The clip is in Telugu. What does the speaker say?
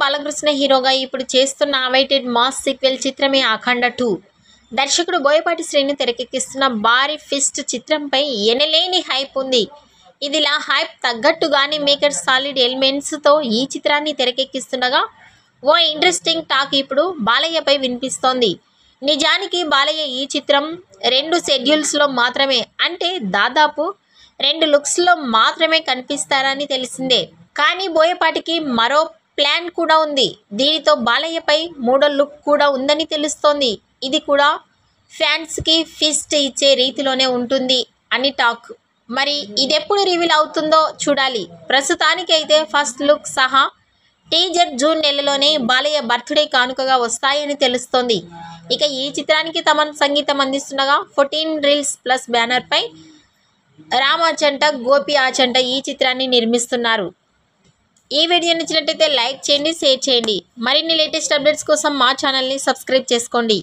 బాలకృష్ణ హీరోగా ఇప్పుడు చేస్తున్న అవైటెడ్ మాస్ సీక్వెల్ చిత్రమే అఖండ 2. దర్శకుడు బోయపాటి శ్రీను తెరకెక్కిస్తున్న భారీ ఫిస్ట్ చిత్రంపై ఎనలేని హైప్ ఉంది. ఇదిలా హైప్ తగ్గట్టుగానే మేకర్స్ సాలిడ్ ఎలిమెంట్స్తో ఈ చిత్రాన్ని తెరకెక్కిస్తుండగా ఓ ఇంట్రెస్టింగ్ టాక్ ఇప్పుడు బాలయ్యపై వినిపిస్తోంది. నిజానికి బాలయ్య ఈ చిత్రం 2 షెడ్యూల్స్లో మాత్రమే, అంటే దాదాపు 2 లుక్స్లో మాత్రమే కనిపిస్తారని తెలిసిందే. కానీ బోయపాటికి మరో ప్లాన్ కూడా ఉంది. దీనితో బాలయ్యపై 3వ లుక్ కూడా ఉందని తెలుస్తోంది. ఇది కూడా ఫ్యాన్స్కి ఫీస్ట్ ఇచ్చే రీతిలోనే ఉంటుంది అని టాక్. మరి ఇదెప్పుడు రివీల్ అవుతుందో చూడాలి. ప్రస్తుతానికైతే ఫస్ట్ లుక్ సహా టీజర్ జూన్ నెలలోనే బాలయ్య బర్త్డే కానుకగా వస్తాయని తెలుస్తోంది. ఇక ఈ చిత్రానికి తమన్ సంగీతం అందిస్తుండగా 14 రీల్స్ ప్లస్ బ్యానర్పై రామ్ ఆచంట, గోపి ఆచంట ఈ చిత్రాన్ని నిర్మిస్తున్నారు. ఈ వీడియో నచ్చినట్లయితే లైక్ చేయండి, షేర్ చేయండి. మరిన్ని లేటెస్ట్ అప్డేట్స్ కోసం మా ఛానల్ని సబ్స్క్రైబ్ చేసుకోండి.